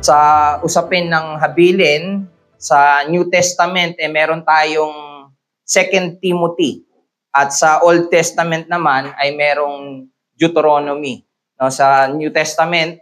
Sa usapin ng habilin, sa New Testament, meron tayong 2 Timothy. At sa Old Testament naman ay merong Deuteronomy. No, sa New Testament,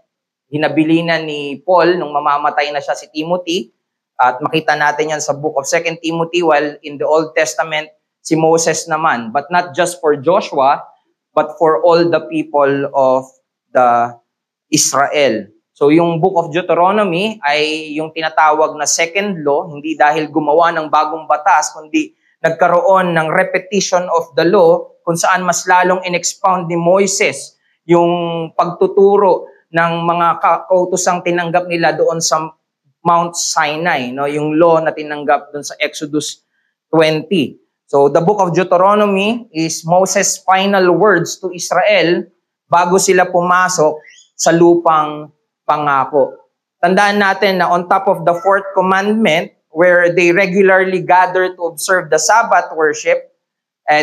hinabilinan ni Paul nung mamamatay na siya si Timothy. At makita natin yan sa book of 2 Timothy, while in the Old Testament, si Moses naman. But not just for Joshua, but for all the people of the Israel. So yung book of Deuteronomy ay yung tinatawag na second law, hindi dahil gumawa ng bagong batas, kundi nagkaroon ng repetition of the law kung saan mas lalong in-expound ni Moises yung pagtuturo ng mga kautosang tinanggap nila doon sa Mount Sinai, no? Yung law na tinanggap doon sa Exodus 20. So the book of Deuteronomy is Moses' final words to Israel bago sila pumasok sa lupang pangako. Tandaan natin na on top of the 4th commandment, where they regularly gather to observe the Sabbath worship,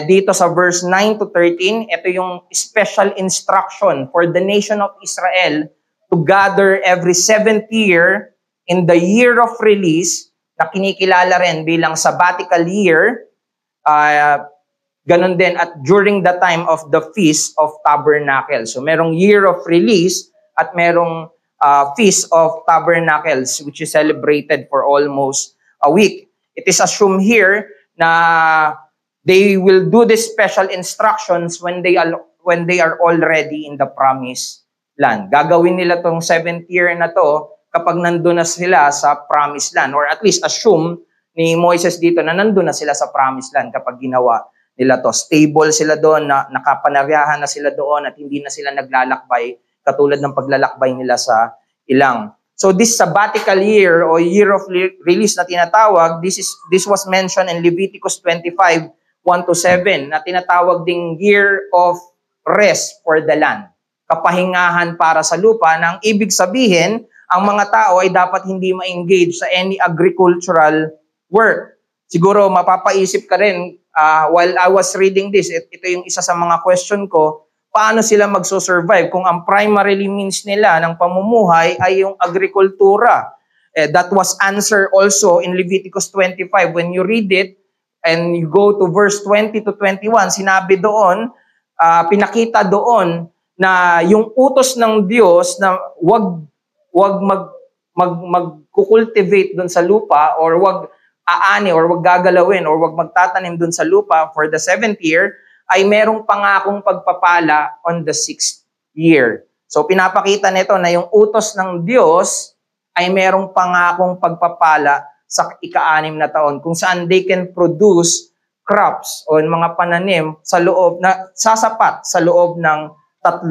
dito sa verse 9 to 13, ito yung special instruction for the nation of Israel to gather every 7th year in the year of release, na kinikilala rin bilang sabbatical year, ganun din at during the time of the Feast of Tabernacles. So merong year of release at merong Feast of Tabernacles, which is celebrated for almost a week. It is assumed here na they will do these special instructions when they are already in the promised land. Gagawin nila tong 7th year na to kapag nandun na sila sa promised land, or at least assume ni Moises dito na nandun na sila sa promised land kapag ginawa nila to. Stable sila doon, na nakapanaryahan na sila doon at hindi na sila naglalakbay katulad ng paglalakbay nila sa ilang. So this sabbatical year o year of release na tinatawag, this was mentioned in Leviticus 25, 1-7, na tinatawag ding year of rest for the land. Kapahingahan para sa lupa, nang ibig sabihin, ang mga tao ay dapat hindi ma-engage sa any agricultural work. Siguro mapapaisip ka rin, while I was reading this, ito yung isa sa mga question ko, paano sila magso-survive kung ang primarily means nila ng pamumuhay ay yung agrikultura? That was answered also in Leviticus 25. When you read it and you go to verse 20 to 21, sinabi doon, pinakita doon na yung utos ng Diyos na wag mag-cultivate doon sa lupa, or wag aani, or wag gagalawin, or wag magtatanim doon sa lupa for the 7th year, ay merong pangakong pagpapala on the 6th year. So pinapakita nito na yung utos ng Diyos ay merong pangakong pagpapala sa ika-6 na taon, kung saan they can produce crops o mga pananim sa loob na sasapat sa loob ng 3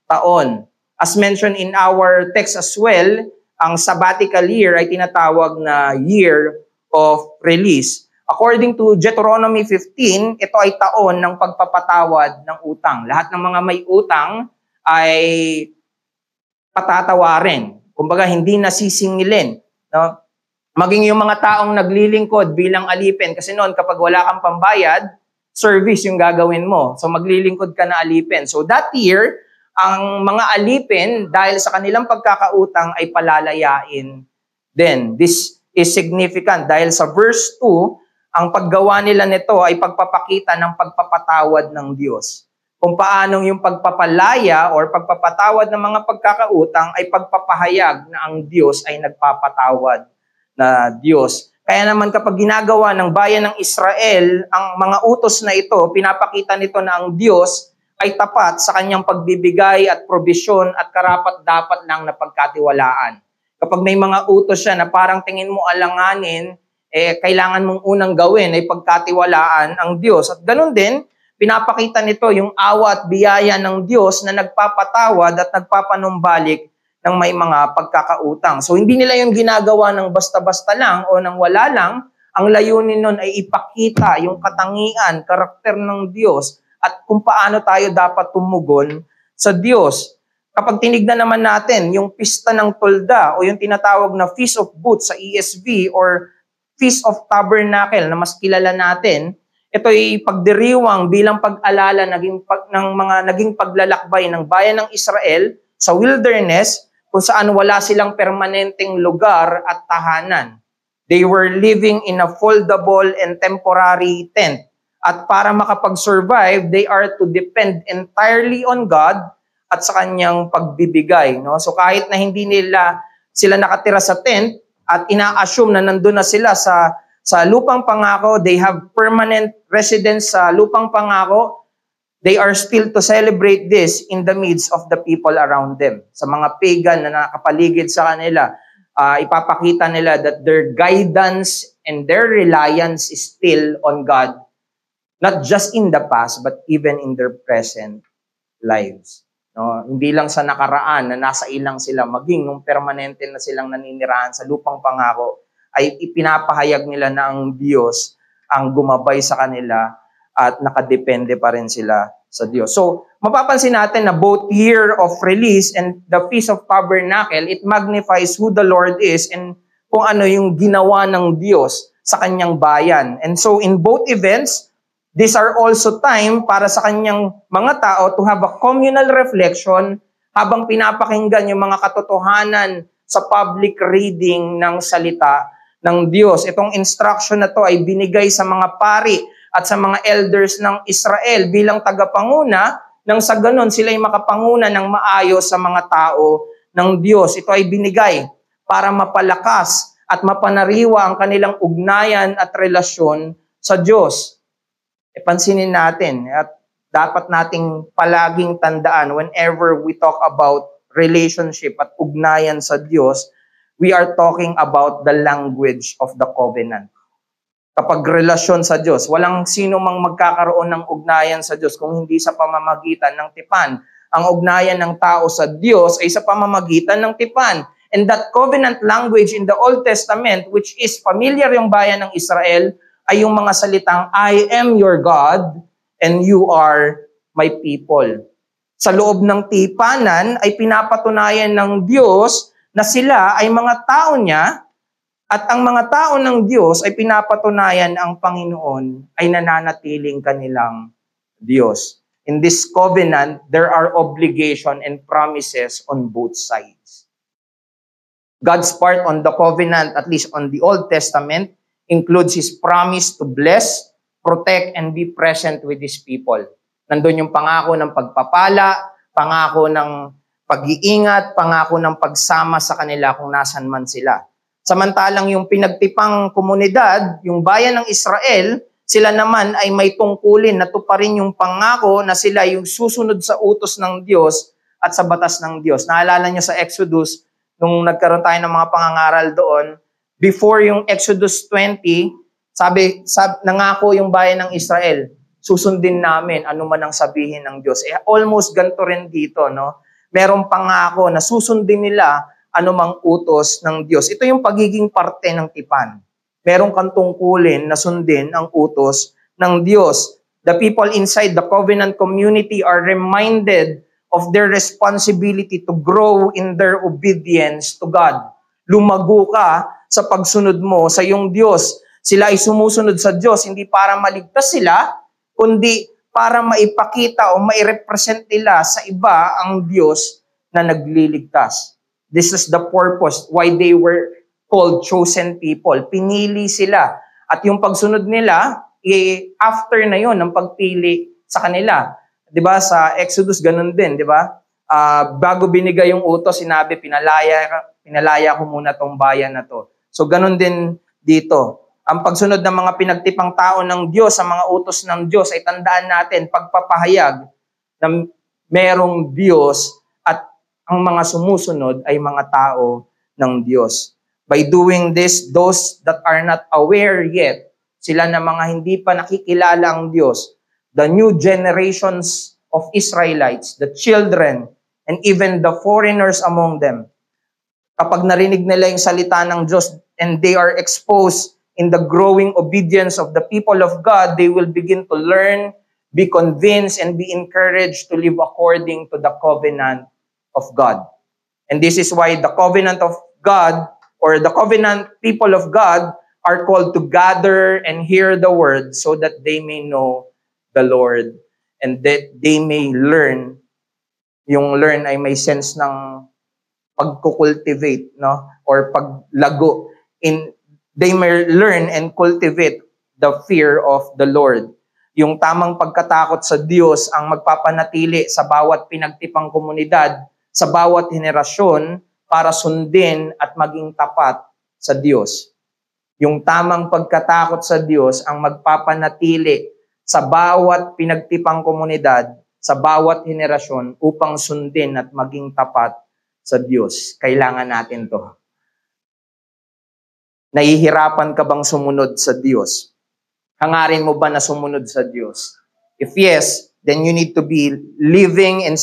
taon. As mentioned in our text as well, ang sabbatical year ay tinatawag na year of release. According to Deuteronomy 15, ito ay taon ng pagpapatawad ng utang. Lahat ng mga may utang ay patatawarin. Kumbaga, hindi nasisingilin. No? Maging yung mga taong naglilingkod bilang alipin. Kasi noon, kapag wala kang pambayad, service yung gagawin mo. So, maglilingkod ka na alipin. So, that year, ang mga alipin, dahil sa kanilang pagkakautang, ay palalayain din. This is significant dahil sa verse 2, ang paggawa nila nito ay pagpapakita ng pagpapatawad ng Diyos. Kung paanong yung pagpapalaya or pagpapatawad ng mga pagkakautang ay pagpapahayag na ang Diyos ay nagpapatawad na Diyos. Kaya naman kapag ginagawa ng bayan ng Israel ang mga utos na ito, pinapakita nito na ang Diyos ay tapat sa kanyang pagbibigay at probisyon at karapat-dapat lang na pagkatiwalaan. Kapag may mga utos siya na parang tingin mo alanganin, kailangan mong unang gawin ay pagkatiwalaan ang Diyos. At ganun din, pinapakita nito yung awa at biyaya ng Diyos na nagpapatawad at nagpapanumbalik ng may mga pagkakautang. So hindi nila yung ginagawa ng basta-basta lang o ng wala lang. Ang layunin nun ay ipakita yung katangian, karakter ng Diyos at kung paano tayo dapat tumugon sa Diyos. Kapag tinignan naman natin yung Pista ng Tolda o yung tinatawag na Feast of Booths sa ESV or Feast of Tabernacle na mas kilala natin, ito ay pagdiriwang bilang pag-alala ng mga naging paglalakbay ng bayan ng Israel sa wilderness kung saan wala silang permanenteng lugar at tahanan. They were living in a foldable and temporary tent. At para makapag-survive, they are to depend entirely on God at sa kanyang pagbibigay. No? So kahit na hindi sila nakatira sa tent at ina-assume na nandun na sila sa lupang pangako, they have permanent residence sa lupang pangako, they are still to celebrate this in the midst of the people around them. Sa mga pagan na nakapaligid sa kanila, ipapakita nila that their guidance and their reliance is still on God, not just in the past, but even in their present lives. No? Hindi lang sa nakaraan na nasa ilang sila, maging nung permanente na silang naninirahan sa lupang pangako, ay ipinapahayag nila na ang Diyos ang gumabay sa kanila at nakadepende pa rin sila sa Diyos. So, mapapansin natin na both year of release and the Feast of Tabernacle, it magnifies who the Lord is and kung ano yung ginawa ng Diyos sa kanyang bayan. And so, in both events, these are also time para sa kanyang mga tao to have a communal reflection habang pinapakinggan yung mga katotohanan sa public reading ng salita ng Diyos. Itong instruction na to ay binigay sa mga pari at sa mga elders ng Israel bilang tagapanguna nang sa ganon sila ay makapanguna ng maayos sa mga tao ng Diyos. Ito ay binigay para mapalakas at mapanariwa ang kanilang ugnayan at relasyon sa Diyos. Pansinin natin at dapat nating palaging tandaan whenever we talk about relationship at ugnayan sa Diyos, we are talking about the language of the covenant. Kapag relasyon sa Diyos, walang sino mang magkakaroon ng ugnayan sa Diyos kung hindi sa pamamagitan ng tipan. Ang ugnayan ng tao sa Diyos ay sa pamamagitan ng tipan. And that covenant language in the Old Testament, which is familiar yung bayan ng Israel, ay yung mga salitang, I am your God and you are my people. Sa loob ng tipanan ay pinapatunayan ng Diyos na sila ay mga tao niya. At ang mga tao ng Diyos ay pinapatunayan ang Panginoon ay nananatiling kanilang Diyos. In this covenant, there are obligation and promises on both sides. God's part on the covenant, at least on the Old Testament, includes His promise to bless, protect, and be present with His people. Nandun yung pangako ng pagpapala, pangako ng pag-iingat, pangako ng pagsama sa kanila kung nasan man sila. Samantalang yung pinagtipang komunidad, yung bayan ng Israel, sila naman ay may tungkulin na tuparin yung pangako na sila yung susunod sa utos ng Diyos at sa batas ng Diyos. Naalala nyo sa Exodus, nung nagkaroon tayo ng mga pangangaral doon, before yung Exodus 20, nangako yung bayan ng Israel, susundin namin ano man ang sabihin ng Diyos. Almost ganito rin dito, no? Merong pangako na susundin nila anumang utos ng Diyos. Ito yung pagiging parte ng tipan. Merong kang tungkulin na sundin ang utos ng Diyos. The people inside the covenant community are reminded of their responsibility to grow in their obedience to God. Lumago ka sa pagsunod mo sa iyong Diyos. Sila ay sumusunod sa Diyos, hindi para maligtas sila, kundi para maipakita o mairepresent nila sa iba ang Diyos na nagliligtas. This is the purpose why they were called chosen people. Pinili sila. At yung pagsunod nila, after na yon ng pagpili sa kanila. Diba? Sa Exodus, ganun din. Diba? Bago binigay yung utos, sinabi, pinalaya ko muna tong bayan na to. So ganun din dito. Ang pagsunod ng mga pinagtipang tao ng Diyos, sa mga utos ng Diyos, ay tandaan natin, pagpapahayag na merong Diyos at ang mga sumusunod ay mga tao ng Diyos. By doing this, those that are not aware yet, sila na mga hindi pa nakikilala ang Diyos, the new generations of Israelites, the children, and even the foreigners among them, kapag narinig nila yung salita ng Diyos and they are exposed in the growing obedience of the people of God, they will begin to learn, be convinced, and be encouraged to live according to the covenant of God. And this is why the covenant of God, or the covenant people of God, are called to gather and hear the word so that they may know the Lord and that they may learn. Yung learn ay may sense ng pagkukultivate, no? Or paglago. They may learn and cultivate the fear of the Lord. Yung tamang pagkatakot sa Diyos ang magpapanatili sa bawat pinagtipang komunidad, sa bawat henerasyon, para sundin at maging tapat sa Diyos. Yung tamang pagkatakot sa Diyos ang magpapanatili sa bawat pinagtipang komunidad, sa bawat henerasyon upang sundin at maging tapat sa Diyos. Kailangan natin to. Nahihirapan ka bang sumunod sa Diyos? Hangarin mo ba na sumunod sa Diyos? If yes, then you need to be living and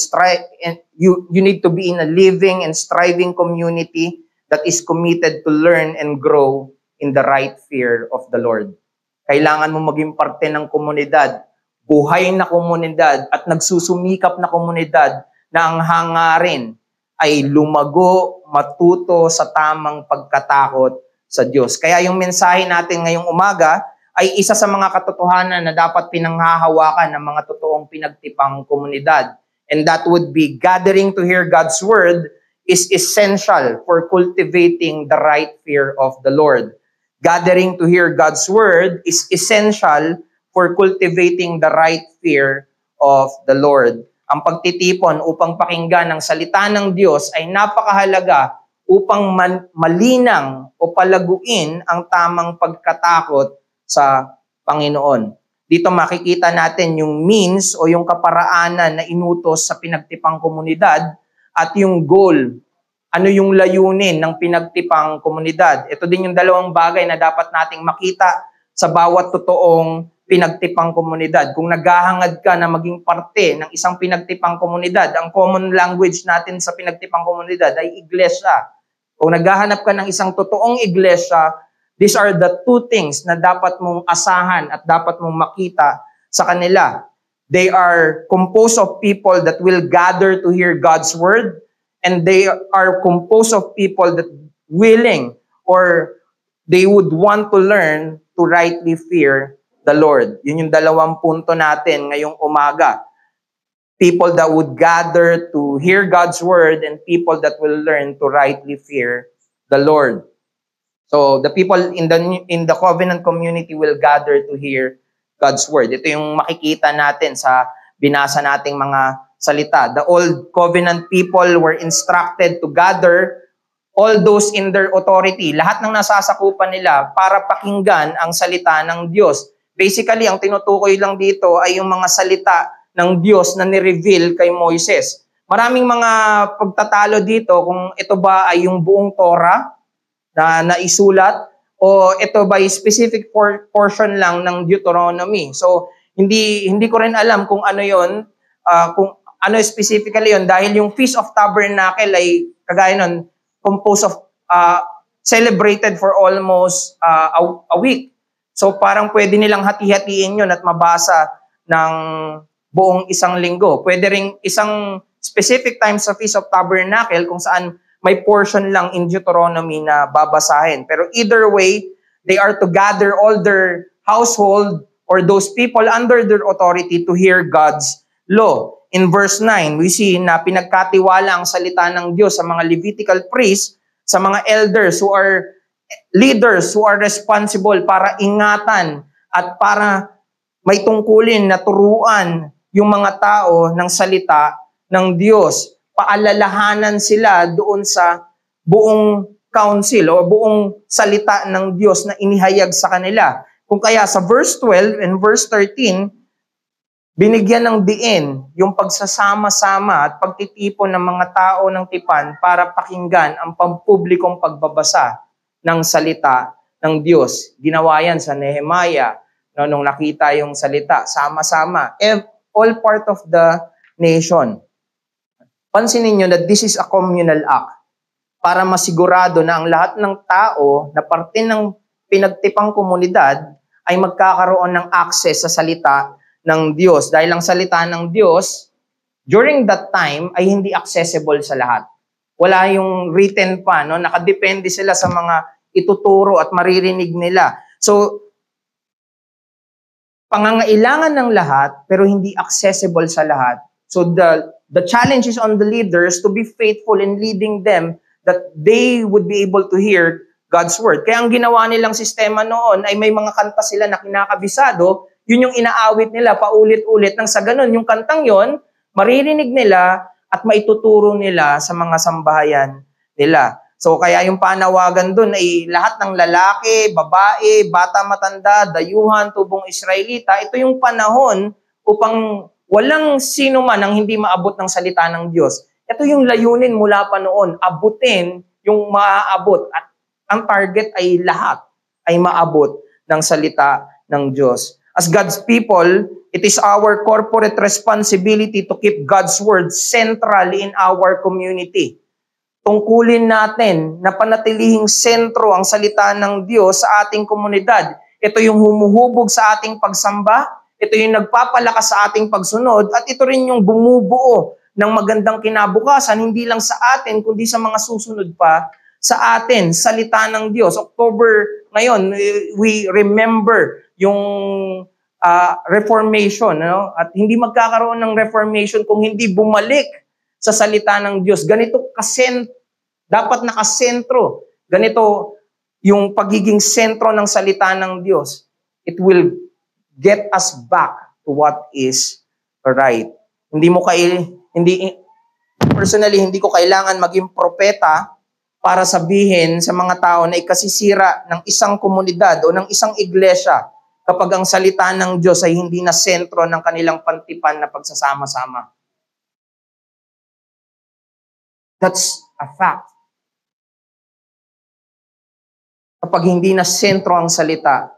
you need to be in a living and striving community that is committed to learn and grow in the right fear of the Lord. Kailangan mo maging parte ng komunidad, buhay na komunidad at nagsusumikap na komunidad na ang hangarin ay lumago, matuto sa tamang pagkatakot sa Diyos. Kaya yung mensahe natin ngayong umaga ay isa sa mga katotohanan na dapat pinanghahawakan ng mga totoong pinagtipang komunidad. And that would be gathering to hear God's word is essential for cultivating the right fear of the Lord. Gathering to hear God's word is essential for cultivating the right fear of the Lord. Ang pagtitipon upang pakinggan ang salita ng Diyos ay napakahalaga upang malinang o palaguin ang tamang pagkatakot sa Panginoon. Dito makikita natin yung means o yung kaparaanan na inutos sa pinagtipang komunidad at yung goal. Ano yung layunin ng pinagtipang komunidad? Ito din yung dalawang bagay na dapat nating makita sa bawat totoong pinagtipang komunidad. Kung naghahangad ka na maging parte ng isang pinagtipang komunidad, ang common language natin sa pinagtipang komunidad ay iglesia. Kung naghahanap ka ng isang totoong iglesia, these are the two things na dapat mong asahan at dapat mong makita sa kanila. They are composed of people that will gather to hear God's word, and they are composed of people that willing or they would want to learn to rightly fear the Lord. Yun yung dalawang punto natin ngayong umaga. People that would gather to hear God's word and people that will learn to rightly fear the Lord. So the people in the covenant community will gather to hear God's word. Ito yung makikita natin sa binasa nating mga salita. The old covenant people were instructed to gather all those in their authority, lahat ng nasasakupan nila para pakinggan ang salita ng Diyos. Basically, ang tinutukoy lang dito ay yung mga salita ng Diyos na ni-reveal kay Moises. Maraming mga pagtatalo dito kung ito ba ay yung buong Torah na naisulat o ito ba ay specific portion lang ng Deuteronomy. So, hindi ko rin alam kung ano yon, kung ano specifically yon, dahil yung Feast of Tabernacle ay kagaya nun, composed of celebrated for almost a week. So parang pwede nilang hati-hatiin yun at mabasa ng buong isang linggo. Pwede ring isang specific time sa Feast of Tabernacle kung saan may portion lang in Deuteronomy na babasahin. Pero either way, they are to gather all their household or those people under their authority to hear God's law. In verse 9, we see na pinagkatiwala ang salita ng Diyos sa mga Levitical priests, sa mga elders who are leaders who are responsible para ingatan at para may tungkulin na turuan yung mga tao ng salita ng Diyos. Paalalahanan sila doon sa buong council o buong salita ng Diyos na inihayag sa kanila. Kung kaya sa verse 12 and verse 13, binigyan ng diin yung pagsasama-sama at pagtitipon ng mga tao ng tipan para pakinggan ang pampublikong pagbabasa ng salita ng Diyos. Ginawa yan sa Nehemiah, nung nakita yung salita, sama-sama, all part of the nation. Pansinin nyo that this is a communal act para masigurado na ang lahat ng tao na parte ng pinagtipang komunidad ay magkakaroon ng access sa salita ng Diyos. Dahil ang salita ng Diyos, during that time, ay hindi accessible sa lahat. Wala yung written pa, no? Nakadepende sila sa mga ituturo at maririnig nila. So, pangangailangan ng lahat, pero hindi accessible sa lahat. So, the challenge is on the leaders to be faithful in leading them that they would be able to hear God's word. Kaya ang ginawa nilang sistema noon ay may mga kanta sila na kinakabisado, yun yung inaawit nila paulit-ulit nang sa ganun, yung kantang yon maririnig nila at maituturo nila sa mga sambahayan nila. So kaya yung panawagan doon ay lahat ng lalaki, babae, bata matanda, dayuhan, tubong Israelita, ito yung panahon upang walang sino man ang hindi maabot ng salita ng Diyos. Ito yung layunin mula pa noon, abutin yung maaabot. At ang target ay lahat ay maabot ng salita ng Diyos. As God's people, it is our corporate responsibility to keep God's word central in our community. Tungkulin natin na panatilihing sentro ang salita ng Diyos sa ating komunidad. Ito yung humuhubog sa ating pagsamba, ito yung nagpapalakas sa ating pagsunod, at ito rin yung bumubuo ng magandang kinabukasan, hindi lang sa atin, kundi sa mga susunod pa sa atin, salita ng Diyos. October ngayon, we remember yung Reformation, no? At hindi magkakaroon ng Reformation kung hindi bumalik sa salita ng Diyos. Ganito dapat nakasentro. Ganito yung pagiging sentro ng salita ng Diyos. It will get us back to what is right. Personally, hindi ko kailangan maging propeta para sabihin sa mga tao na ikasisira ng isang komunidad o ng isang iglesia kapag ang salita ng Diyos ay hindi na sentro ng kanilang pantipan na pagsasama-sama. That's a fact. Kapag hindi na sentro ang salita,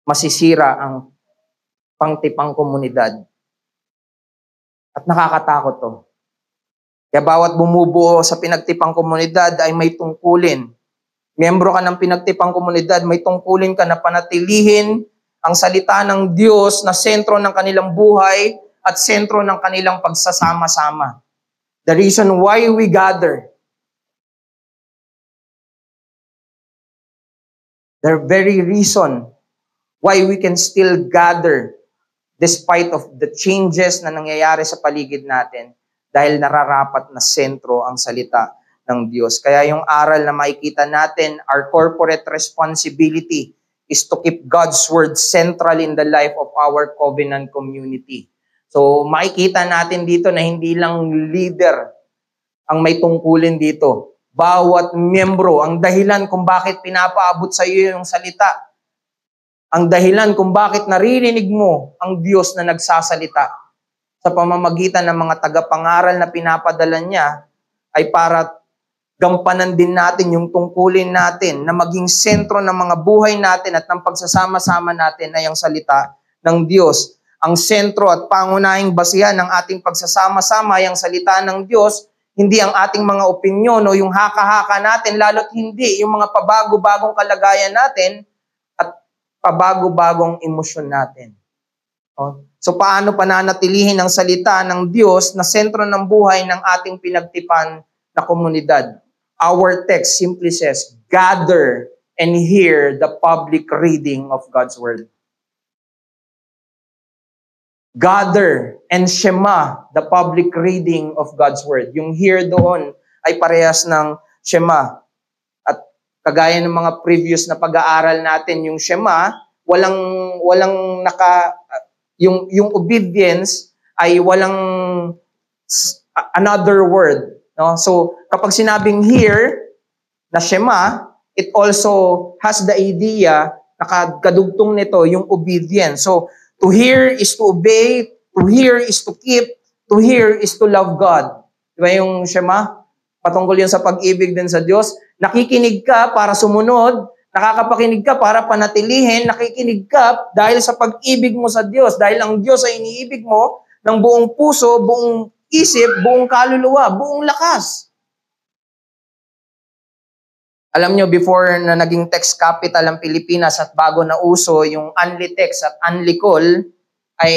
masisira ang pangtipang komunidad. At nakakatakot to. Kaya bawat bumubuo sa pinagtipang komunidad ay may tungkulin. Miyembro ka ng pinagtipang komunidad, may tungkulin ka na panatilihin ang salita ng Diyos na sentro ng kanilang buhay at sentro ng kanilang pagsasama-sama. The reason why we gather, the very reason why we can still gather despite of the changes na nangyayari sa paligid natin dahil nararapat na sentro ang salita ng Diyos. Kaya yung aral na makikita natin, our corporate responsibility is to keep God's word central in the life of our covenant community. So makikita natin dito na hindi lang leader ang may tungkulin dito. Bawat miyembro, ang dahilan kung bakit pinapaabot sa iyo yung salita, ang dahilan kung bakit naririnig mo ang Diyos na nagsasalita sa pamamagitan ng mga tagapangaral na pinapadala niya ay para gampanan din natin yung tungkulin natin na maging sentro ng mga buhay natin at ng pagsasama-sama natin ay ang salita ng Diyos. Ang sentro at pangunahing basihan ng ating pagsasama-sama ay ang salita ng Diyos, hindi ang ating mga opinyon o yung haka-haka natin, lalo't hindi yung mga pabago-bagong kalagayan natin at pabago-bagong emosyon natin. So paano pananatilihin ang salita ng Diyos na sentro ng buhay ng ating pinagtipan na komunidad? Our text simply says, gather and hear the public reading of God's word. Gather and shema the public reading of God's word. Yung hear doon ay parehas ng shema. At kagaya ng mga previous na pag-aaral natin, yung shema, yung obedience ay walang another word. No? So, kapag sinabing hear na shema, it also has the idea na kadugtong nito yung obedience. So, to hear is to obey, to hear is to keep, to hear is to love God. Diba yung shema? Patungkol yun sa pag-ibig din sa Diyos. Nakikinig ka para sumunod, nakakapakinig ka para panatilihin, nakikinig ka dahil sa pag-ibig mo sa Diyos, dahil ang Diyos ay iniibig mo ng buong puso, buong isip, buong kaluluwa, buong lakas. Alam nyo, before na naging text capital ang Pilipinas at bago na uso yung Unli Text at Unli Call, ay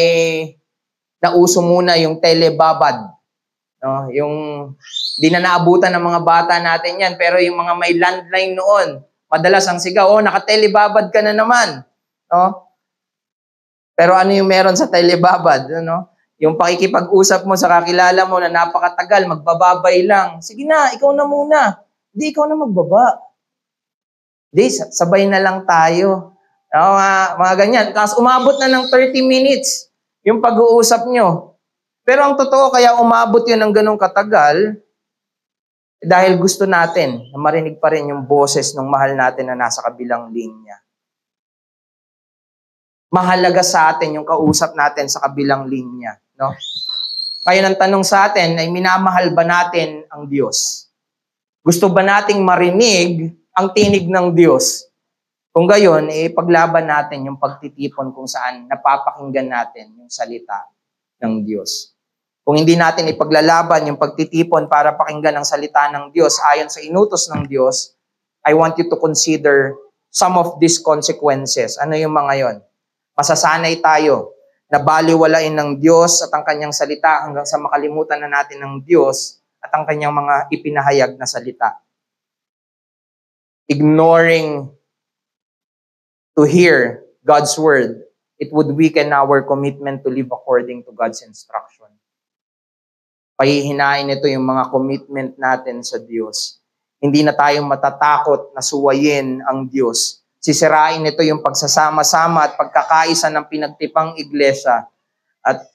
nauso muna yung telebabad. No? Yung di na naabutan ng mga bata natin yan, pero yung mga may landline noon, madalas ang sigaw, naka-telebabad ka na naman. No? Pero ano yung meron sa telebabad? No? Yung pakikipag-usap mo sa kakilala mo na napakatagal, magbababay lang. Sige na, ikaw na muna. Hindi, ikaw na magbaba. Hindi, sabay na lang tayo. Mga ganyan. Tapos umabot na ng 30 minutes yung pag-uusap nyo. Pero ang totoo, kaya umabot yun ng ganong katagal, dahil gusto natin na marinig pa rin yung boses ng mahal natin na nasa kabilang linya. Mahalaga sa atin yung kausap natin sa kabilang linya. No? Kaya ang tanong sa atin ay minamahal ba natin ang Diyos? Gusto ba nating marinig ang tinig ng Diyos? Kung gayon, paglaban natin yung pagtitipon kung saan napapakinggan natin yung salita ng Diyos. Kung hindi natin ipaglalaban yung pagtitipon para pakinggan ang salita ng Diyos ayon sa inutos ng Diyos, I want you to consider some of these consequences. Ano yung mga yon? Masasanay tayo na baliwalain ng Diyos at ang kanyang salita hanggang sa makalimutan na natin ng Diyos at ang kanyang mga ipinahayag na salita. Ignoring to hear God's word, it would weaken our commitment to live according to God's instruction. Pahihinain ito yung mga commitment natin sa Diyos. Hindi na tayo matatakot na suwayin ang Diyos. Sisirain ito yung pagsasama-sama at pagkakaisa ng pinagtipang iglesia. At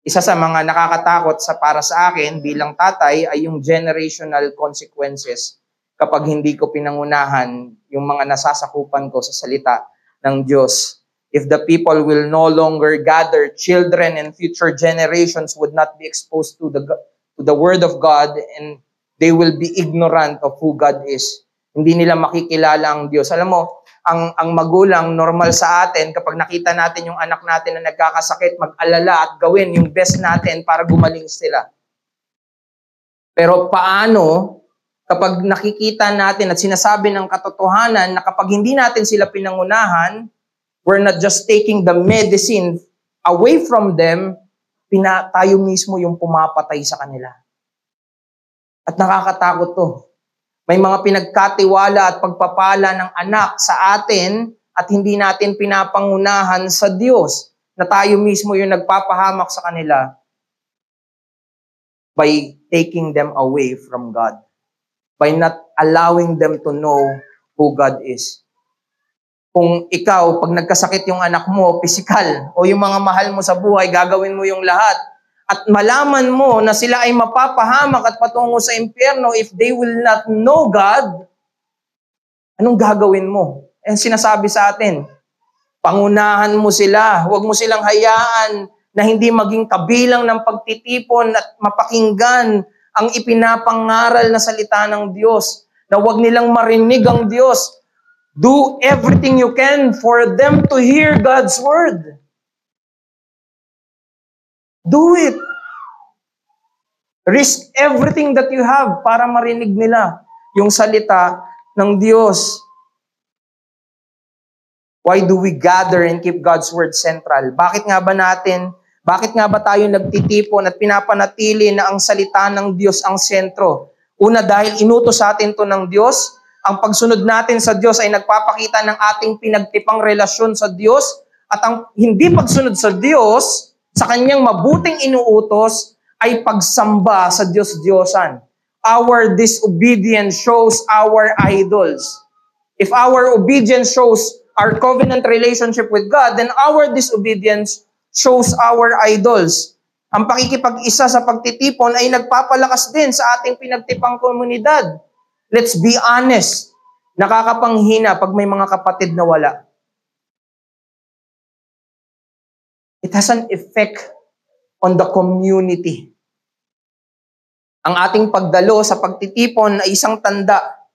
isa sa mga nakakatakot para sa akin bilang tatay ay yung generational consequences kapag hindi ko pinangunahan yung mga nasasakupan ko sa salita ng Diyos. If the people will no longer gather, children and future generations would not be exposed to the word of God, and they will be ignorant of who God is. Hindi nila makikilala ang Diyos. Alam mo, ang magulang, normal sa atin, kapag nakita natin yung anak natin na nagkakasakit, mag-alala at gawin yung best natin para gumaling sila. Pero paano kapag nakikita natin at sinasabi ng katotohanan na kapag hindi natin sila pinangunahan, we're not just taking the medicine away from them, tayo mismo yung pumapatay sa kanila. At nakakatakot to. May mga pinagkatiwala at pagpapala ng anak sa atin at hindi natin pinapangunahan sa Diyos na tayo mismo yung nagpapahamak sa kanila by taking them away from God, by not allowing them to know who God is. Kung ikaw, pag nagkasakit yung anak mo, physical, o yung mga mahal mo sa buhay, gagawin mo yung lahat. At malaman mo na sila ay mapapahamak at patungo sa impyerno if they will not know God, anong gagawin mo? Sinasabi sa atin, pangunahan mo sila. Huwag mo silang hayaan na hindi maging kabilang ng pagtitipon at mapakinggan ang ipinapangaral na salita ng Diyos. Na huwag nilang marinig ang Diyos. Do everything you can for them to hear God's word. Do it. Risk everything that you have para marinig nila yung salita ng Diyos. Why do we gather and keep God's word central? Bakit nga ba tayo nagtitipon at pinapanatili na ang salita ng Diyos ang sentro? Una, dahil inutos sa atin to ng Diyos. Ang pagsunod natin sa Diyos ay nagpapakita ng ating pinagtipang relasyon sa Diyos, at ang hindi pagsunod sa Diyos, sa kanyang mabuting inuutos, ay pagsamba sa Diyos-Diyosan. Our disobedience shows our idols. If our obedience shows our covenant relationship with God, then our disobedience shows our idols. Ang pakikipag-isa sa pagtitipon ay nagpapalakas din sa ating pinagtipang komunidad. Let's be honest. Nakakapanghina pag may mga kapatid na wala. It has an effect on the community. Ang ating pagdalo sa pagtitipon ay isang tanda.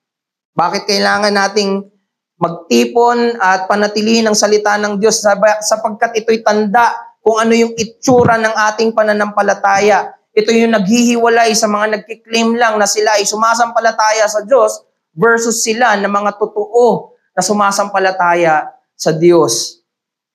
Bakit kailangan nating magtipon at panatilihin ang salita ng Diyos? Sapagkat ito'y tanda kung ano yung itsura ng ating pananampalataya. Ito yung naghihiwalay sa mga nagkiklaim lang na sila ay sumasampalataya sa Diyos versus sila na mga totoo na sumasampalataya sa Diyos.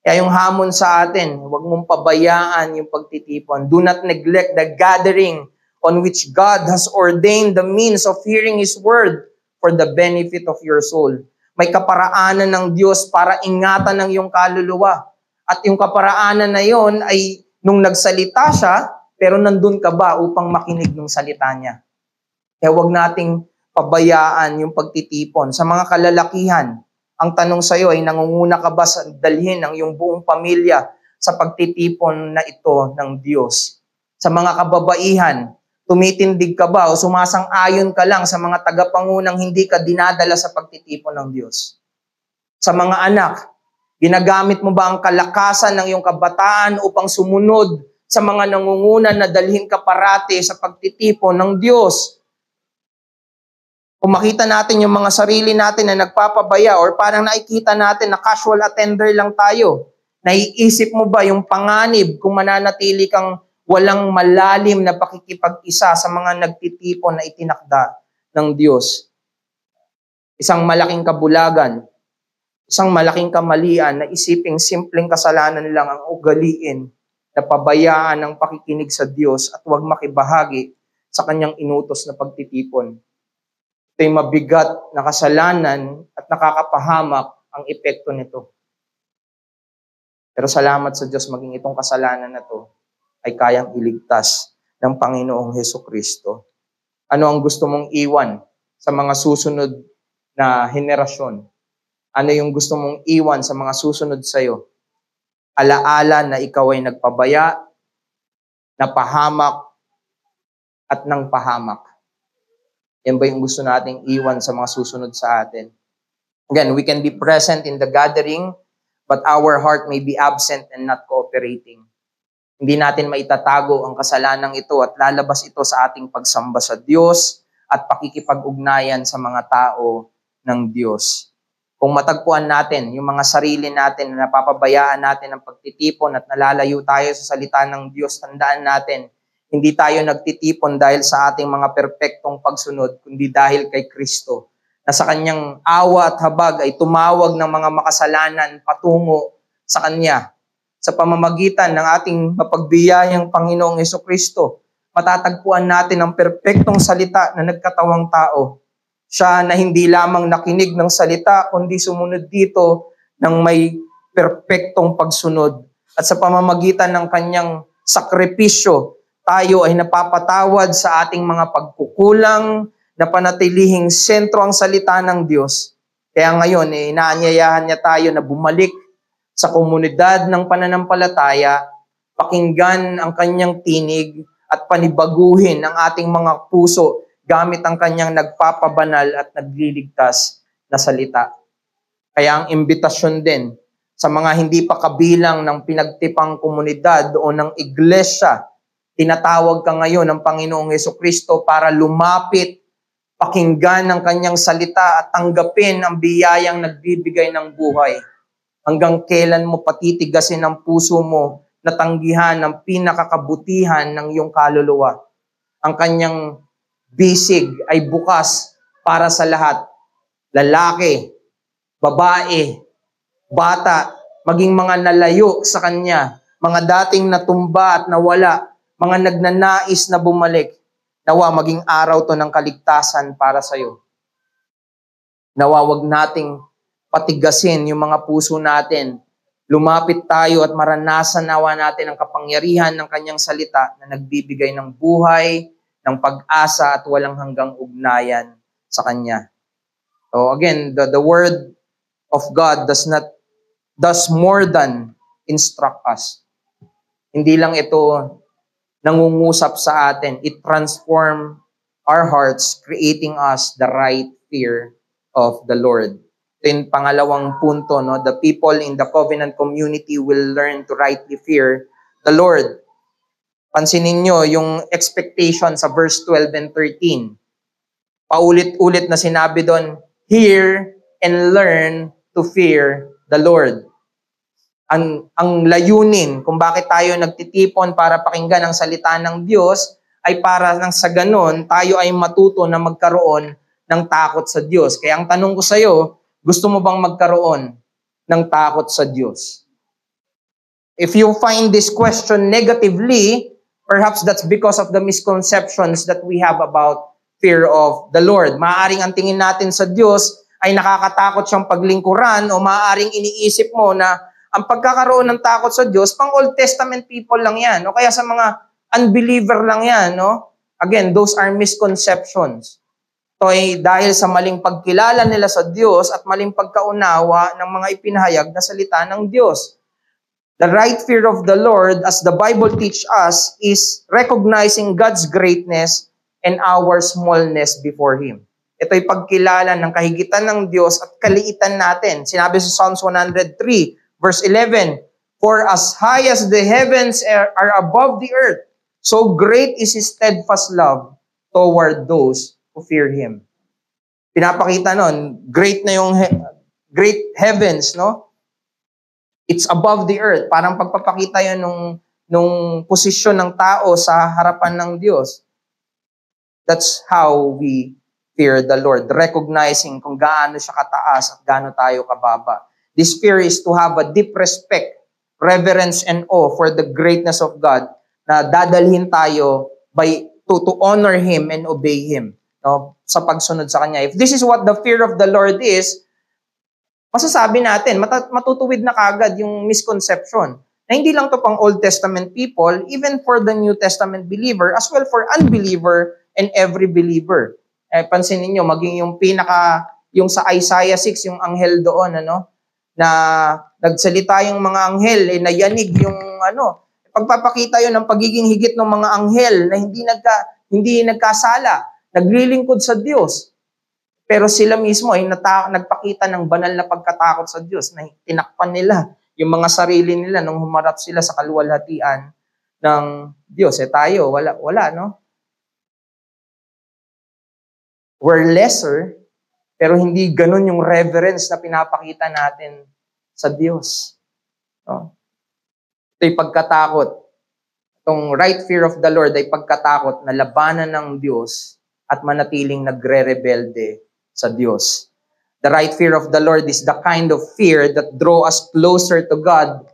Kaya yung hamon sa atin, huwag mong pabayaan yung pagtitipon. Do not neglect the gathering on which God has ordained the means of hearing His word for the benefit of your soul. May kaparaanan ng Diyos para ingatan ng iyong kaluluwa. At yung kaparaanan na yon ay nung nagsalita siya, pero nandun ka ba upang makinig ng salita niya? Kaya huwag nating pabayaan yung pagtitipon. Sa mga kalalakihan, ang tanong sa'yo ay nangunguna ka ba sa dalhin ang iyong buong pamilya sa pagtitipon na ito ng Diyos? Sa mga kababaihan, tumitindig ka ba o sumasang-ayon ka lang sa mga tagapangunang hindi ka dinadala sa pagtitipon ng Diyos? Sa mga anak, ginagamit mo ba ang kalakasan ng iyong kabataan upang sumunod sa mga nangunguna na dalhin ka parati sa pagtitipon ng Diyos? Kung makita natin yung mga sarili natin na nagpapabaya or parang nakikita natin na casual attender lang tayo, naiisip mo ba yung panganib kung mananatili kang walang malalim na pakikipag-isa sa mga nagtitipon na itinakda ng Diyos? Isang malaking kabulagan, isang malaking kamalian na isiping simpleng kasalanan lang ang ugaliin na pabayaan ng pakikinig sa Diyos at huwag makibahagi sa kanyang inutos na pagtitipon. Ito'y mabigat na kasalanan at nakakapahamak ang epekto nito. Pero salamat sa Diyos, maging itong kasalanan na to ay kayang iligtas ng Panginoong Hesukristo. Ano ang gusto mong iwan sa mga susunod na henerasyon? Ano yung gusto mong iwan sa mga susunod sa'yo? Alaala na ikaw ay nagpabaya, napahamak, at nang pahamak. Yan ba yung gusto nating iwan sa mga susunod sa atin? Again, we can be present in the gathering, but our heart may be absent and not cooperating. Hindi natin maitatago ang kasalanang ito at lalabas ito sa ating pagsamba sa Diyos at pakikipag-ugnayan sa mga tao ng Diyos. Kung matagpuan natin yung mga sarili natin na napapabayaan natin ng pagtitipon at nalalayo tayo sa salita ng Diyos, tandaan natin, hindi tayo nagtitipon dahil sa ating mga perpektong pagsunod, kundi dahil kay Kristo, na sa kanyang awa at habag ay tumawag ng mga makasalanan patungo sa Kanya. Sa pamamagitan ng ating mapagbiyayang Panginoong Hesukristo, matatagpuan natin ang perpektong salita na nagkatawang tao. Siya na hindi lamang nakinig ng salita, kundi sumunod dito ng may perpektong pagsunod. At sa pamamagitan ng kanyang sakripisyo, tayo ay napapatawad sa ating mga pagkukulang, na panatilihing sentro ang salita ng Diyos. Kaya ngayon, inaanyayahan niya tayo na bumalik sa komunidad ng pananampalataya, pakinggan ang kanyang tinig at panibaguhin ang ating mga puso gamit ang kanyang nagpapabanal at nagliligtas na salita. Kaya ang imbitasyon din sa mga hindi pa kabilang ng pinagtipang komunidad o ng iglesia, tinatawag ka ngayon ng Panginoong Hesukristo para lumapit, pakinggan ang kanyang salita at tanggapin ang biyayang nagbibigay ng buhay. Hanggang kailan mo patitigasin ang puso mo na tanggihan ang pinakakabutihan ng iyong kaluluwa? Ang kanyang bisig ay bukas para sa lahat. Lalaki, babae, bata, maging mga nalayo sa kanya, mga dating natumba at nawala, mga nagnanais na bumalik. Nawa maging araw to ng kaligtasan para sa iyo. Nawa wag nating patigasin yung mga puso natin. Lumapit tayo at maranasan nawa natin ang kapangyarihan ng kanyang salita na nagbibigay ng buhay, ng pag-asa at walang hanggang ugnayan sa kanya. So again, the word of God does more than instruct us. Hindi lang ito nangungusap sa atin. It transforms our hearts, creating us the right fear of the Lord. Ito yung pangalawang punto, no? The people in the covenant community will learn to rightly fear the Lord. Pansinin nyo yung expectation sa verse 12 and 13. Paulit-ulit na sinabi doon, hear and learn to fear the Lord. Ang layunin kung bakit tayo nagtitipon para pakinggan ang salita ng Diyos ay para nang sa ganon tayo ay matuto na magkaroon ng takot sa Diyos. Kaya ang tanong ko sa iyo, gusto mo bang magkaroon ng takot sa Diyos? If you find this question negatively, perhaps that's because of the misconceptions that we have about fear of the Lord. Maaaring ang tingin natin sa Diyos ay nakakatakot siyang paglingkuran o maaaring iniisip mo na ang pagkakaroon ng takot sa Diyos, pang Old Testament people lang yan. No? Kaya sa mga unbeliever lang yan. No? Again, those are misconceptions. Ito ay dahil sa maling pagkilala nila sa Diyos at maling pagkaunawa ng mga ipinahayag na salita ng Diyos. The right fear of the Lord, as the Bible teach us, is recognizing God's greatness and our smallness before Him. Ito'y pagkilala ng kahigitan ng Diyos at kaliitan natin. Sinabi sa Psalms 103, verse 11, "For as high as the heavens are above the earth, so great is His steadfast love toward those who fear Him." Pinapakita nun, great na yung great heavens, no? It's above the earth. Parang pagpapakita yun nung posisyon ng tao sa harapan ng Diyos. That's how we fear the Lord, recognizing kung gaano siya kataas at gaano tayo kababa. This fear is to have a deep respect, reverence, and awe for the greatness of God na dadalhin tayo to honor Him and obey Him, no, sa pagsunod sa Kanya. If this is what the fear of the Lord is, masasabi natin, matutuwid na kagad yung misconception na hindi lang to pang Old Testament people, even for the New Testament believer, as well for unbeliever and every believer. Pansinin niyo, maging yung sa Isaiah 6, yung anghel doon, na nagsalita yung mga anghel, nayanig yung pagpapakita yun ng pagiging higit ng mga anghel na hindi nagkasala, naglilingkod sa Diyos. Pero sila mismo ay nagpakita ng banal na pagkatakot sa Diyos na tinakpan nila yung mga sarili nila nung humarap sila sa kaluwalhatian ng Diyos. Tayo, wala, no? We're lesser, pero hindi ganun yung reverence na pinapakita natin sa Diyos. No? Ito'y pagkatakot. Itong right fear of the Lord ay pagkatakot na labanan ng Diyos at manatiling nagre-rebelde sa Diyos. The right fear of the Lord is the kind of fear that draw us closer to God,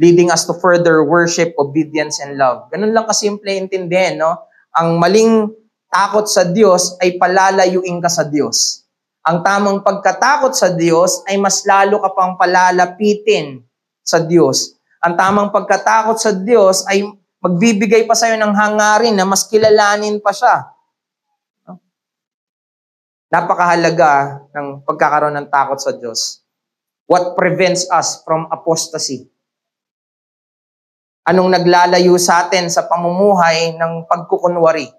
leading us to further worship, obedience, and love. Ganun lang kasimple intindihin, no? Ang maling takot sa Diyos ay palalayuin ka sa Diyos. Ang tamang pagkatakot sa Diyos ay mas lalo ka pang palalapitin sa Diyos. Ang tamang pagkatakot sa Diyos ay magbibigay pa sa'yo ng hangarin na mas kilalanin pa siya. Napakahalaga ng pagkakaroon ng takot sa Diyos. What prevents us from apostasy? Anong naglalayo sa atin sa pamumuhay ng pagkukunwari?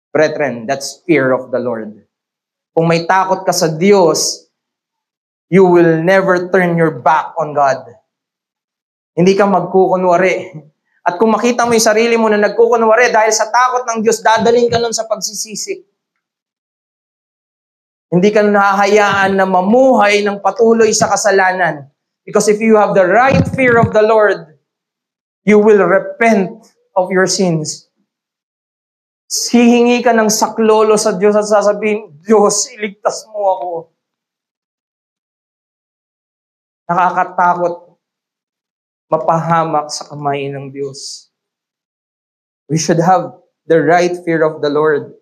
Brethren, that's fear of the Lord. Kung may takot ka sa Diyos, you will never turn your back on God. Hindi ka magkukunwari. At kung makita mo yung sarili mo na nagkukunwari dahil sa takot ng Diyos, dadaling ka nun sa pagsisisi. Hindi ka nahahayaan na mamuhay ng patuloy sa kasalanan. Because if you have the right fear of the Lord, you will repent of your sins. Hihingi ka ng saklolo sa Diyos at sasabihin, Diyos, iligtas mo ako. Nakakatakot mapahamak sa kamay ng Diyos. We should have the right fear of the Lord.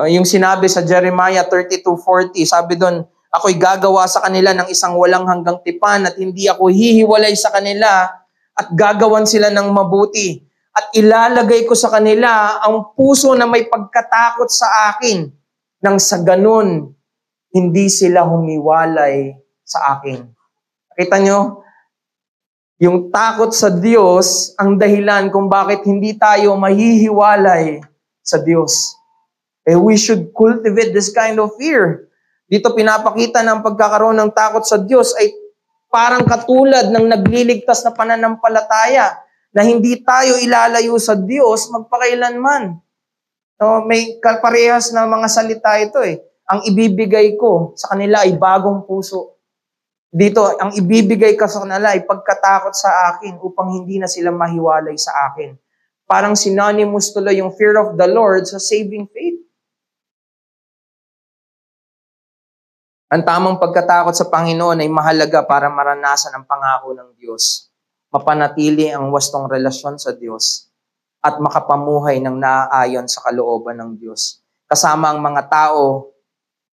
Yung sinabi sa Jeremiah 32:40, sabi doon, ako'y gagawa sa kanila ng isang walang hanggang tipan at hindi ako hihiwalay sa kanila at gagawan sila ng mabuti. At ilalagay ko sa kanila ang puso na may pagkatakot sa akin nang sa ganun, hindi sila humiwalay sa akin. Nakita nyo? Yung takot sa Diyos ang dahilan kung bakit hindi tayo mahihiwalay sa Diyos. We should cultivate this kind of fear. Dito pinapakita ng pagkakaroon ng takot sa Diyos ay parang katulad ng nagliligtas na pananampalataya na hindi tayo ilalayo sa Diyos magpakailanman. So, may parehas na mga salita ito eh. Ang ibibigay ko sa kanila ay bagong puso. Dito, ang ibibigay ka sa kanila ay pagkatakot sa akin upang hindi na sila mahiwalay sa akin. Parang synonymous tuloy yung fear of the Lord sa saving faith. Ang tamang pagkatakot sa Panginoon ay mahalaga para maranasan ang pangako ng Diyos. Mapanatili ang wastong relasyon sa Diyos at makapamuhay ng naaayon sa kalooban ng Diyos. Kasama ang mga tao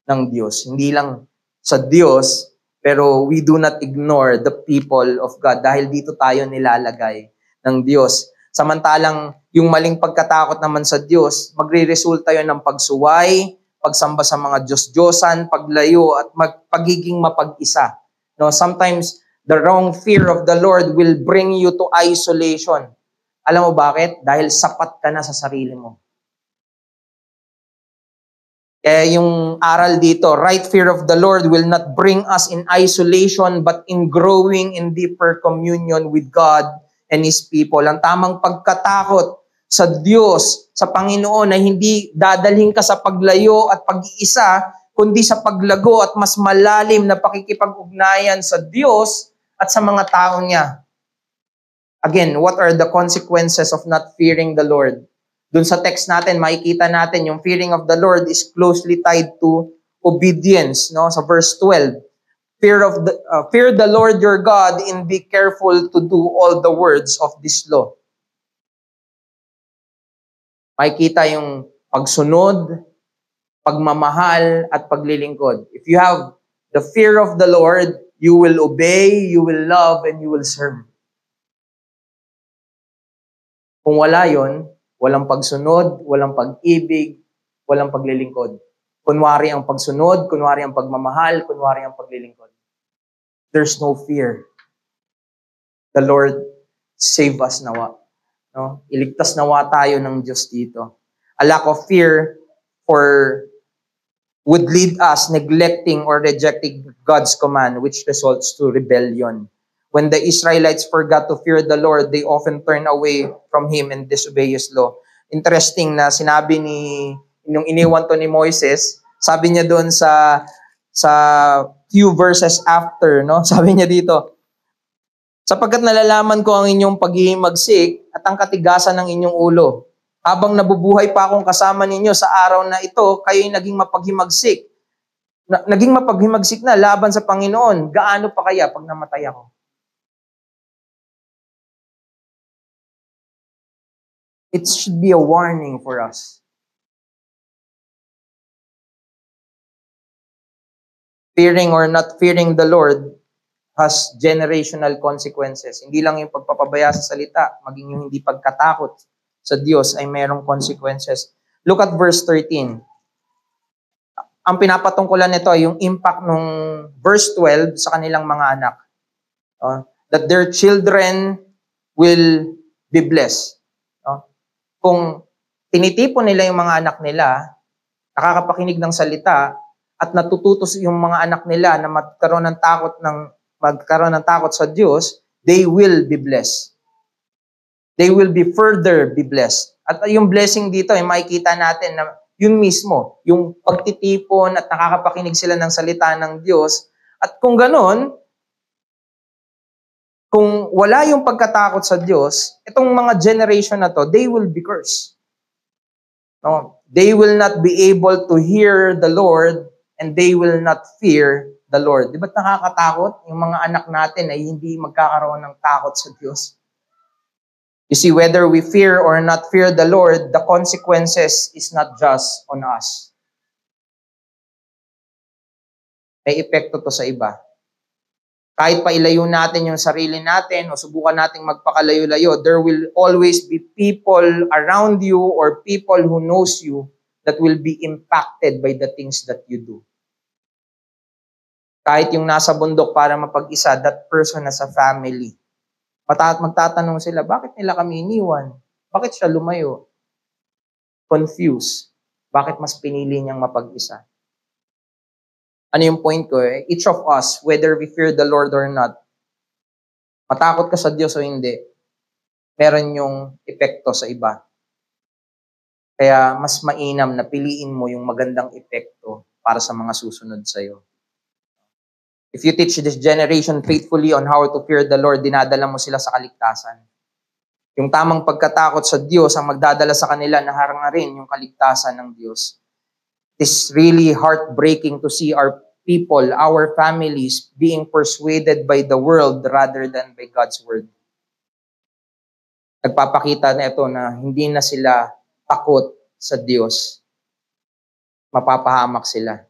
ng Diyos. Hindi lang sa Diyos, Pero we do not ignore the people of God dahil dito tayo nilalagay ng Diyos. Samantalang yung maling pagkatakot naman sa Diyos, magre-resulta yun ng pagsuway, pagsamba sa mga Diyos-Diyosan, paglayo, at pagiging mapag-isa. No, sometimes the wrong fear of the Lord will bring you to isolation. Alam mo bakit? Dahil sapat ka na sa sarili mo. Kaya yung aral dito, right fear of the Lord will not bring us in isolation but in growing in deeper communion with God and His people. Ang tamang pagkatakot sa Diyos, sa Panginoon, na hindi dadalhin ka sa paglayo at pag-iisa, kundi sa paglago at mas malalim na pakikipag-ugnayan sa Diyos at sa mga tao niya. Again, what are the consequences of not fearing the Lord? Doon sa text natin, makikita natin yung fearing of the Lord is closely tied to obedience. No? Sa verse 12, fear the Lord your God and be careful to do all the words of this law. Makikita yung pagsunod, pagmamahal, at paglilingkod. If you have the fear of the Lord, you will obey, you will love, and you will serve. Kung wala yon, walang pagsunod, walang pag-ibig, walang paglilingkod. Kunwari ang pagsunod, kunwari ang pagmamahal, kunwari ang paglilingkod. There's no fear. The Lord save us nawa. No? Iligtas nawa tayo ng Diyos dito. A lack of fear would lead us neglecting or rejecting God's command, which results to rebellion. When the Israelites forgot to fear the Lord, they often turn away from Him and disobey His law. Interesting na sinabi nung iniwan to ni Moises, sabi niya doon sa few verses after, no? Sabi niya dito, sapagkat nalalaman ko ang inyong paghihimagsik at ang katigasan ng inyong ulo. Habang nabubuhay pa akong kasama ninyo sa araw na ito, kayo'y naging mapaghimagsik. Naging mapaghimagsik na laban sa Panginoon. Gaano pa kaya pag namatay ako? It should be a warning for us. Fearing or not fearing the Lord has generational consequences. Hindi lang yung pagpapabaya sa salita, maging yung hindi pagkatakot sa Diyos ay mayroong consequences. Look at verse 13. Ang pinapatungkulan nito ay yung impact ng verse 12 sa kanilang mga anak. That their children will be blessed. Kung tinitipon nila yung mga anak nila, nakakapakinig ng salita, at natututo yung mga anak nila na magkaroon ng takot sa Diyos, they will be blessed. They will be further be blessed. At yung blessing dito ay makikita natin na yun mismo, yung pagtitipon at nakakapakinig sila ng salita ng Diyos. At kung ganon, kung wala yung pagkatakot sa Diyos, itong mga generation na to, they will be cursed. No? They will not be able to hear the Lord and they will not fear the Lord. Di ba't nakakatakot? Yung mga anak natin ay hindi magkakaroon ng takot sa Diyos. You see, whether we fear or not fear the Lord, the consequences is not just on us. May epekto to sa iba. Kahit pa ilayo natin yung sarili natin o subukan nating magpakalayo-layo, there will always be people around you or people who knows you that will be impacted by the things that you do. Kahit yung nasa bundok para mapag-isa, that person has a family. Magtatanong sila, bakit nila kami iniwan? Bakit siya lumayo? Confused. Bakit mas pinili niyang mapag-isa? Ano yung point ko? Each of us, whether we fear the Lord or not, matakot ka sa Diyos o hindi, meron yung epekto sa iba. Kaya mas mainam na piliin mo yung magandang epekto para sa mga susunod sa'yo. If you teach this generation faithfully on how to fear the Lord, dinadala mo sila sa kaligtasan. Yung tamang pagkatakot sa Diyos ang magdadala sa kanila na harangarin yung kaligtasan ng Diyos. It's really heartbreaking to see our people, our families, being persuaded by the world rather than by God's word. Nagpapakita na ito na hindi na sila takot sa Diyos. Mapapahamak sila.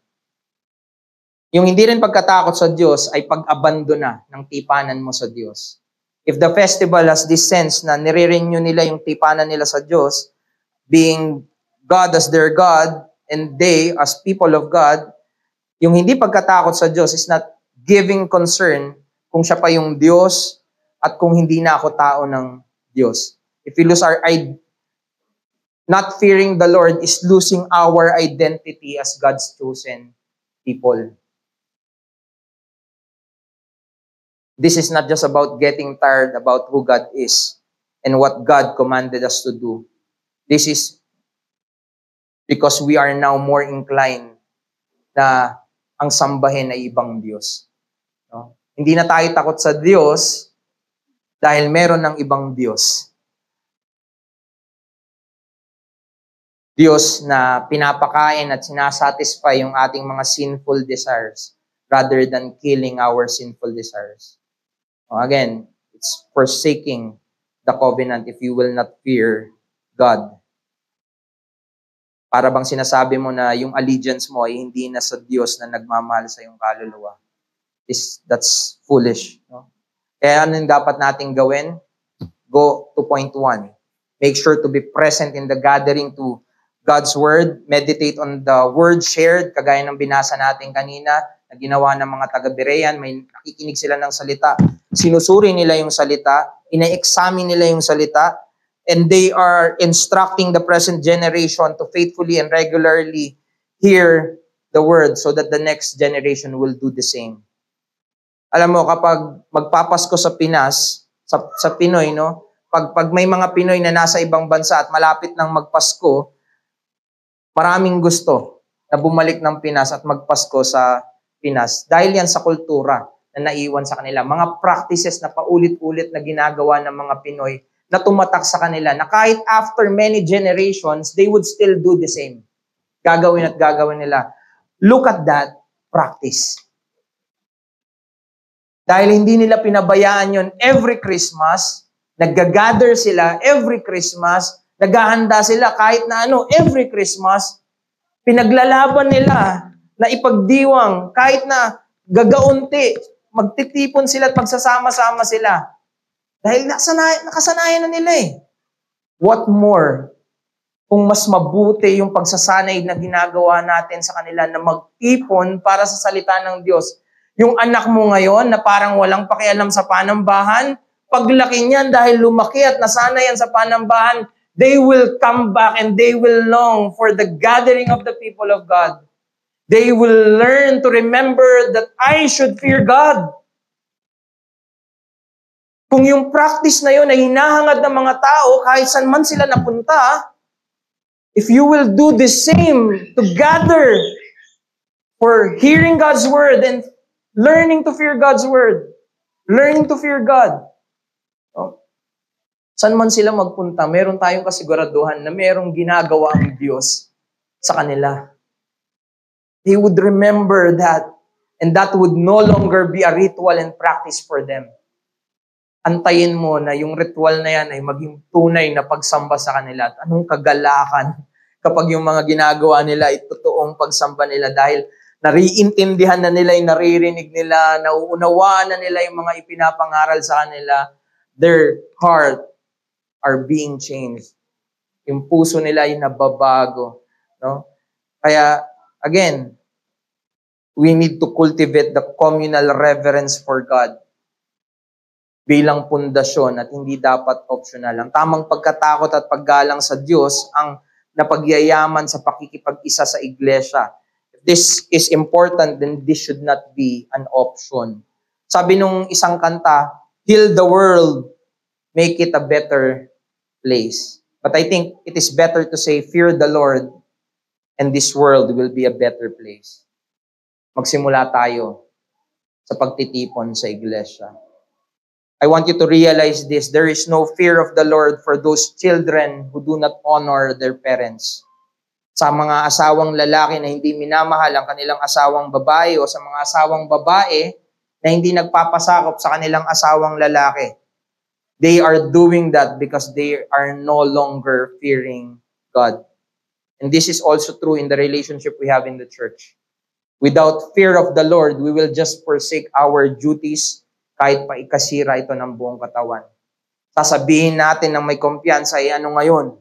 Yung hindi rin pagkatakot sa Diyos ay pag-abandona ng tipanan mo sa Diyos. If the festival has this sense na nire-renew nila yung tipanan nila sa Diyos, being God as their God, and they as people of God, yung hindi pagkatakot sa Diyos is not giving concern kung siya pa yung Diyos at kung hindi na ako tao ng Diyos. If we lose our not fearing the Lord is losing our identity as God's chosen people. This is not just about getting tired about who God is and what God commanded us to do. This is because we are now more inclined na ang sambahin ay ibang Diyos. No? Hindi na tayo takot sa Diyos dahil meron ng ibang Diyos. Diyos na pinapakain at sinasatisfy yung ating mga sinful desires rather than killing our sinful desires. Again, it's forsaking the covenant if you will not fear God. Para bang sinasabi mo na yung allegiance mo ay hindi na sa Diyos na nagmamahal sa iyong kaluluwa. That's foolish. No? Kaya ano yung dapat nating gawin? Go to point 1. Make sure to be present in the gathering to God's Word. Meditate on the Word shared, kagaya ng binasa natin kanina, na ginawa ng mga taga-Berean. May nakikinig sila ng salita. Sinusuri nila yung salita. Ina-examine nila yung salita. And they are instructing the present generation to faithfully and regularly hear the Word so that the next generation will do the same. Alam mo, kapag magpapasko sa Pinas, sa Pinoy, no? Pag may mga Pinoy na nasa ibang bansa at malapit ng magpasko, maraming gusto na bumalik ng Pinas at magpasko sa Pinas. Dahil yan sa kultura na naiwan sa kanila. Mga practices na paulit-ulit na ginagawa ng mga Pinoy na tumatak sa kanila, na kahit after many generations, they would still do the same. Gagawin at gagawin nila. Look at that practice. Dahil hindi nila pinabayaan yon every Christmas, nag-gather sila every Christmas, naghahanda sila kahit na ano, every Christmas, pinaglalaban nila na ipagdiwang, kahit na gagaunti, magtitipon sila at magsasama-sama sila. Dahil nakasanayan na nila eh. What more kung mas mabuti yung pagsasanay na ginagawa natin sa kanila na magtipon para sa salita ng Diyos. Yung anak mo ngayon na parang walang pakialam sa panambahan, paglaki niyan dahil lumaki at nasanay yan sa panambahan, they will come back and they will long for the gathering of the people of God. They will learn to remember that I should fear God. Kung yung practice na yun ay hinahangad ng mga tao, kahit saan man sila napunta, if you will do the same to gather for hearing God's word and learning to fear God's word, learning to fear God, saan man sila magpunta, meron tayong kasiguraduhan na merong ginagawa ang Diyos sa kanila. They would remember that, and that would no longer be a ritual and practice for them. Antayin mo na yung ritual na yan ay maging tunay na pagsamba sa kanila. At anong kagalakan kapag yung mga ginagawa nila ay totoong pagsamba nila dahil nariintindihan na nila yung naririnig nila, nauunawaan na nila yung mga ipinapangaral sa kanila, their heart are being changed. Yung puso nila ay nababago. No? Kaya, again, we need to cultivate the communal reverence for God bilang pundasyon at hindi dapat optional. Ang tamang pagkatakot at paggalang sa Diyos ang napagyayaman sa pakikipag-isa sa iglesia. If this is important, then this should not be an option. Sabi nung isang kanta, heal the world, make it a better place. But I think it is better to say, fear the Lord, and this world will be a better place. Magsimula tayo sa pagtitipon sa iglesia. I want you to realize this. There is no fear of the Lord for those children who do not honor their parents. Sa mga asawang lalaki na hindi minamahal ang kanilang asawang babae o sa mga asawang babae na hindi nagpapasakop sa kanilang asawang lalaki. They are doing that because they are no longer fearing God. And this is also true in the relationship we have in the church. Without fear of the Lord, we will just forsake our duties kahit pa ikasira ito ng buong katawan. Sasabihin natin ng may kumpiyansa, ano ngayon?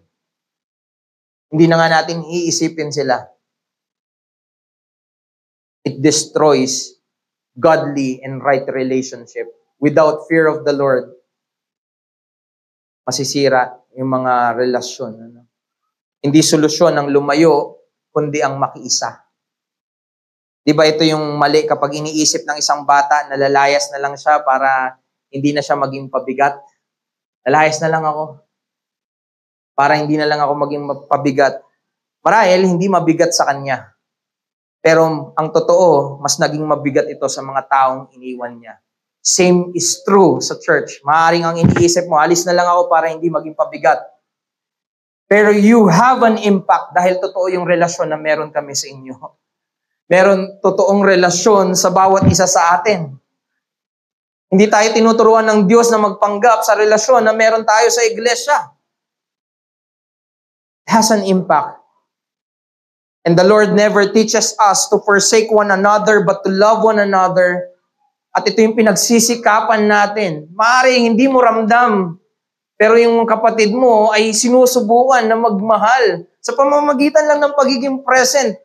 Hindi na nga natin iisipin sila. It destroys godly and right relationship. Without fear of the Lord, masisira yung mga relasyon. Hindi solusyon ang lumayo, kundi ang makiisa. Di ba ito yung mali kapag iniisip ng isang bata, nalalayas na lang siya para hindi na siya maging pabigat? Lalayas na lang ako. Para hindi na lang ako maging pabigat. Marahil, hindi mabigat sa kanya. Pero ang totoo, mas naging mabigat ito sa mga taong iniwan niya. Same is true sa church. Maaaring ang iniisip mo, alis na lang ako para hindi maging pabigat. Pero you have an impact dahil totoo yung relasyon na meron kami sa inyo. Meron totoong relasyon sa bawat isa sa atin. Hindi tayo tinuturuan ng Diyos na magpanggap sa relasyon na meron tayo sa iglesia. It has an impact. And the Lord never teaches us to forsake one another but to love one another. At ito yung pinagsisikapan natin. Maaaring hindi mo ramdam, pero yung kapatid mo ay sinusubukan na magmahal sa pamamagitan lang ng pagiging present.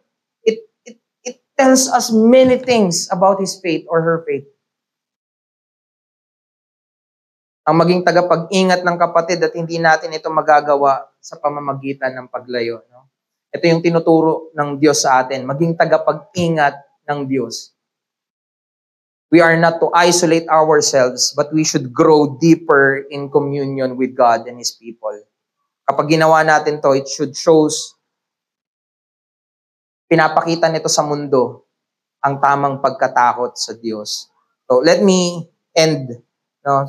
It tells us many things about his faith or her faith. Ang maging tagapag-ingat ng kapatid at hindi natin ito magagawa sa pamamagitan ng paglayo. No? Ito yung tinuturo ng Diyos sa atin, maging tagapag-ingat ng Diyos. We are not to isolate ourselves, but we should grow deeper in communion with God and His people. Kapag ginawa natin to, it should shows, pinapakita nito sa mundo ang tamang pagkatakot sa Diyos. So let me end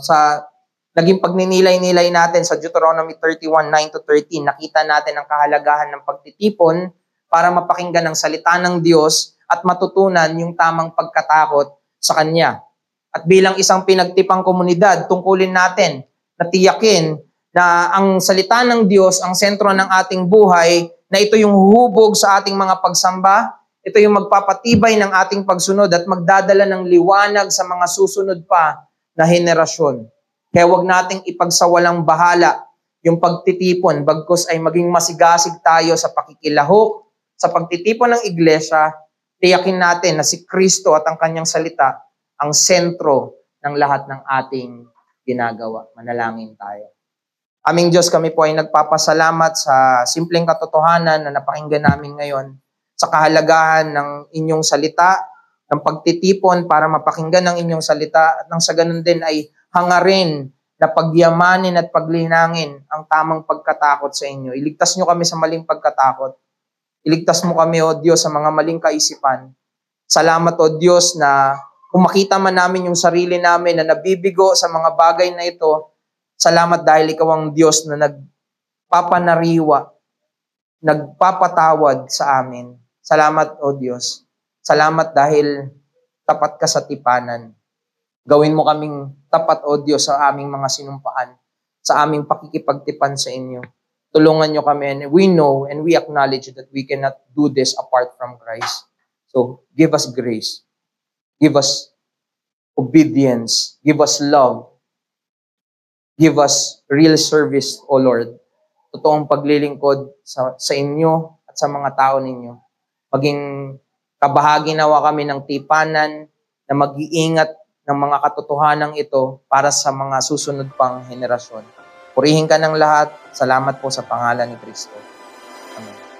sa naging pagninilay-nilay natin sa Deuteronomy 31:9-13. Nakita natin ang kahalagahan ng pagtitipon para mapakinggan ang salita ng Diyos at matutunan yung tamang pagkatakot sa Kanya. At bilang isang pinagtipang komunidad, tungkulin natin na tiyakin na ang salita ng Diyos ang sentro ng ating buhay, na ito yung huhubog sa ating mga pagsamba, ito yung magpapatibay ng ating pagsunod at magdadala ng liwanag sa mga susunod pa na henerasyon. Kaya huwag nating ipagsawalang bahala yung pagtitipon, bagkus ay maging masigasig tayo sa pakikilahok, sa pagtitipon ng iglesia, tiyakin natin na si Kristo at ang kanyang salita ang sentro ng lahat ng ating ginagawa. Manalangin tayo. Aming Diyos, kami po ay nagpapasalamat sa simpleng katotohanan na napakinggan namin ngayon sa kahalagahan ng inyong salita, ng pagtitipon para mapakinggan ng inyong salita at nang sa ganun din ay hangarin na pagyamanin at paglinangin ang tamang pagkatakot sa inyo. Iligtas nyo kami sa maling pagkatakot. Iligtas mo kami, O Diyos, sa mga maling kaisipan. Salamat, O Diyos, na kung makita man namin yung sarili namin na nabibigo sa mga bagay na ito, salamat dahil ikaw ang Diyos na nagpapanariwa, nagpapatawad sa amin. Salamat, O Diyos. Salamat dahil tapat ka sa tipanan. Gawin mo kaming tapat, O Diyos, sa aming mga sinumpaan, sa aming pakikipagtipan sa inyo. Tulungan nyo kami, and we know and we acknowledge that we cannot do this apart from Christ. So, give us grace. Give us obedience. Give us love. Give us real service, O Lord. Totoong paglilingkod sa inyo at sa mga tao ninyo. Maging kabahagi nawa kami ng tipanan na mag-iingat ng mga katotohanan ito para sa mga susunod pang henerasyon. Purihin ka ng lahat. Salamat po sa pangalan ni Kristo. Amen.